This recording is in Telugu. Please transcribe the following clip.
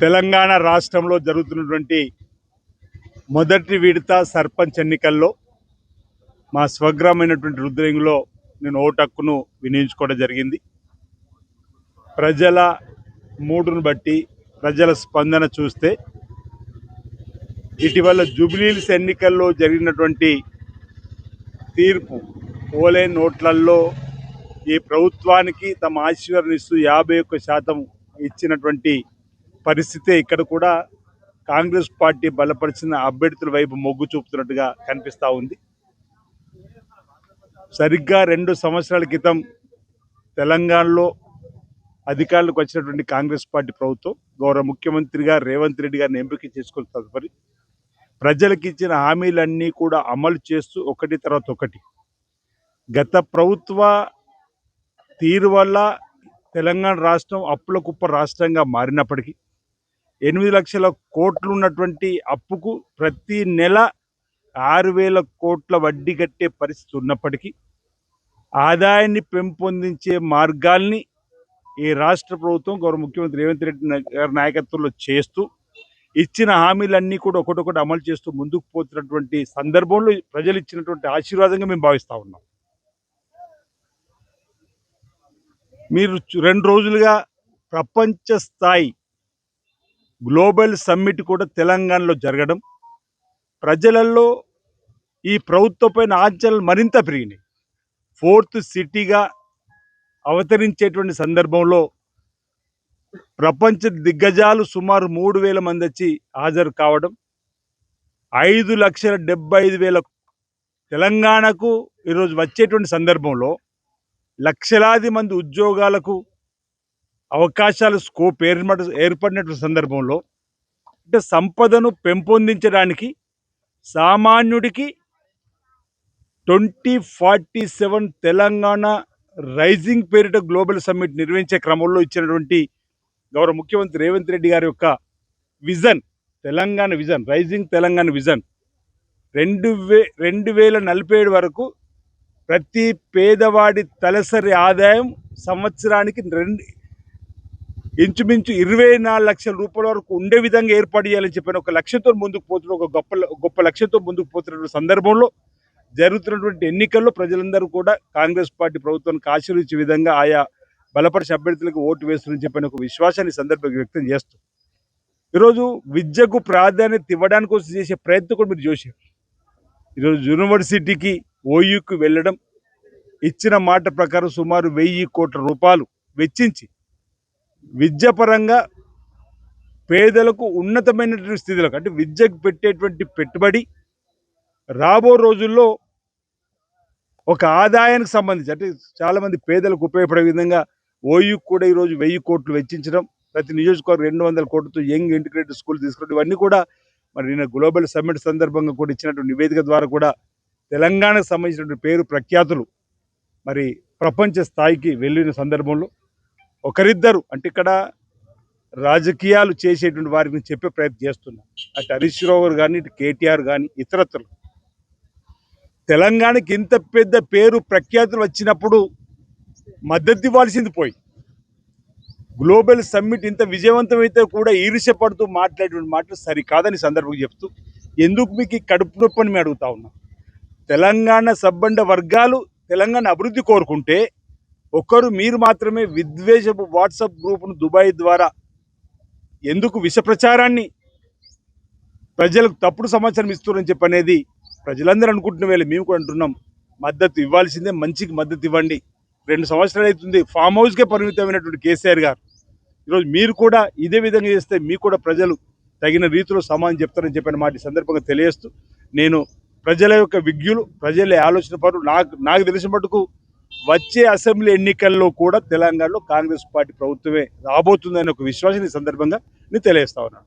తెలంగాణ రాష్ట్రంలో జరుగుతున్నటువంటి మొదటి విడత సర్పంచ్ ఎన్నికల్లో మా స్వగ్రామైనటువంటి రుద్రంగిలో నేను ఓటు హక్కును వినియోగించుకోవడం జరిగింది. ప్రజల మూడును బట్టి ప్రజల స్పందన చూస్తే ఇటీవల జూబ్లీహిల్స్ ఎన్నికల్లో జరిగినటువంటి తీర్పు ఓలే నోట్లలో ఈ ప్రభుత్వానికి తమ ఆశీర్వాదం ఇస్తూ 51% ఇచ్చినటువంటి పరిస్థితే ఇక్కడ కూడా కాంగ్రెస్ పార్టీ బలపరిచిన అభ్యర్థుల వైపు మొగ్గు చూపుతున్నట్టుగా కనిపిస్తూ ఉంది. సరిగ్గా 2 సంవత్సరాల క్రితం తెలంగాణలో అధికారులకు వచ్చినటువంటి కాంగ్రెస్ పార్టీ ప్రభుత్వం గౌరవ ముఖ్యమంత్రిగా రేవంత్ రెడ్డి గారిని ఎంపిక చేసుకున్న తదుపరి ప్రజలకు ఇచ్చిన హామీలన్నీ కూడా అమలు చేస్తూ ఒకటి తర్వాత ఒకటి గత ప్రభుత్వ తీరు వల్ల తెలంగాణ రాష్ట్రం అప్పుల కుప్ప రాష్ట్రంగా మారినప్పటికీ 8 లక్షల కోట్లు ఉన్నటువంటి అప్పుకు ప్రతి నెల 6,000 కోట్ల వడ్డీ కట్టే పరిస్థితి ఉన్నప్పటికీ ఆదాయాన్ని పెంపొందించే మార్గాల్ని ఈ రాష్ట్ర ప్రభుత్వం గౌరవ ముఖ్యమంత్రి రేవంత్ రెడ్డి గారి నాయకత్వంలో చేస్తూ ఇచ్చిన హామీలన్నీ కూడా ఒకటొకటి అమలు చేస్తూ ముందుకు పోతున్నటువంటి సందర్భంలో ప్రజలు ఇచ్చినటువంటి ఆశీర్వాదంగా మేము భావిస్తూ ఉన్నాం. మీరు 2 రోజులుగా ప్రపంచ స్థాయి గ్లోబల్ సమ్మిట్ కూడా తెలంగాణలో జరగడం ప్రజలలో ఈ ప్రభుత్వంపైన ఆంక్షలు మరింత పెరిగినాయి. 4th సిటీగా అవతరించేటువంటి సందర్భంలో ప్రపంచ దిగ్గజాలు సుమారు 3,000 మంది వచ్చి హాజరు కావడం 5,75,000 తెలంగాణకు ఈరోజు వచ్చేటువంటి సందర్భంలో లక్షలాది మంది ఉద్యోగాలకు అవకాశాలు స్కోప్ ఏర్పడినటువంటి సందర్భంలో అంటే సంపదను పెంపొందించడానికి సామాన్యుడికి 2047 తెలంగాణ రైజింగ్ పేరిట గ్లోబల్ సమ్మిట్ నిర్వహించే క్రమంలో ఇచ్చినటువంటి గౌరవ ముఖ్యమంత్రి రేవంత్ రెడ్డి గారి యొక్క vision Telangana vision rising Telangana vision 2047 వరకు ప్రతి పేదవాడి తలసరి ఆదాయం సంవత్సరానికి ఇంచుమించు 24 లక్షల రూపాయల వరకు ఉండే విధంగా ఏర్పాటు చేయాలని చెప్పిన ఒక లక్ష్యంతో ముందుకు పోతున్న ఒక గొప్ప లక్ష్యంతో ముందుకు పోతున్నటువంటి సందర్భంలో జరుగుతున్నటువంటి ఎన్నికల్లో ప్రజలందరూ కూడా కాంగ్రెస్ పార్టీ ప్రభుత్వానికి ఆశీర్వదించే విధంగా ఆయా బలపరిచే అభ్యర్థులకు ఓటు వేస్తుందని చెప్పిన ఒక విశ్వాసాన్ని సందర్భంగా వ్యక్తం చేస్తూ ఈరోజు విద్యకు ప్రాధాన్యత ఇవ్వడానికి కోసం చేసే ప్రయత్నం కూడా మీరు చూసారు. ఈరోజు యూనివర్సిటీకి ఓయూకి వెళ్ళడం ఇచ్చిన మాట ప్రకారం సుమారు 1,000 కోట్ల రూపాయలు వెచ్చించి విద్యాపరంగా పేదలకు ఉన్నతమైనటువంటి స్థితిలోకి అంటే విద్యకు పెట్టేటువంటి పెట్టుబడి రాబో రోజుల్లో ఒక ఆదాయానికి సంబంధించి అంటే చాలామంది పేదలకు ఉపయోగపడే విధంగా ఓయూకి కూడా ఈరోజు 1,000 కోట్లు వెచ్చించడం ప్రతి నియోజకవర్గం 200 కోట్లతో యంగ్ ఇంటిగ్రేటెడ్ స్కూల్ తీసుకురావడం ఇవన్నీ కూడా మరి నిన్న గ్లోబల్ సమ్మిట్ సందర్భంగా కూడా ఇచ్చినటువంటి నివేదిక ద్వారా కూడా తెలంగాణకు సంబంధించినటువంటి పేరు ప్రఖ్యాతులు మరి ప్రపంచ స్థాయికి వెళ్ళిన సందర్భంలో ఒకరిద్దరు అంటే ఇక్కడ రాజకీయాలు చేసేటువంటి వారికి చెప్పే ప్రయత్నం చేస్తున్నాం. అటు హరీష్ రావు గారు కానీ ఇటు కేటీఆర్ కానీ ఇతరత్రులు తెలంగాణకి ఇంత పెద్ద పేరు ప్రఖ్యాతులు వచ్చినప్పుడు మద్దతు ఇవ్వాల్సింది పోయి గ్లోబల్ సమ్మిట్ ఇంత విజయవంతమైతే కూడా ఈర్ష్యపడుతూ మాట్లాడేటువంటి మాటలు సరికాదని సందర్భంగా చెప్తూ ఎందుకు మీకు ఈ కడుపు నొప్పి అని మేము అడుగుతా ఉన్నాం. తెలంగాణ సబ్బండ వర్గాలు తెలంగాణ అభివృద్ధి కోరుకుంటే ఒకరు మీరు మాత్రమే విద్వేషపు వాట్సాప్ గ్రూపును దుబాయ్ ద్వారా ఎందుకు విష ప్రచారాన్ని ప్రజలకు తప్పుడు సమాచారం ఇస్తున్నారని చెప్పనేది ప్రజలందరూ అనుకుంటున్న వేళ మేము కూడా అంటున్నాం. మద్దతు ఇవ్వాల్సిందే, మంచికి మద్దతు ఇవ్వండి. 2 సంవత్సరాలు అవుతుంది ఫామ్ హౌస్కే పరిమితమైనటువంటి కేసీఆర్ గారు. ఈరోజు మీరు కూడా ఇదే విధంగా చేస్తే మీకు కూడా ప్రజలు తగిన రీతిలో సమాధానం చెప్తారని చెప్పిన మాట సందర్భంగా తెలియజేస్తూ నేను ప్రజల యొక్క విజ్ఞులు ప్రజల ఆలోచన పరులు నాకు తెలిసిన మటుకు వచ్చే అసెంబ్లీ ఎన్నికల్లో కూడా తెలంగాణలో కాంగ్రెస్ పార్టీ ప్రభుత్వమే రాబోతుందనే ఒక విశ్వాసం ఈ సందర్భంగా నేను తెలియజేస్తా ఉన్నాను.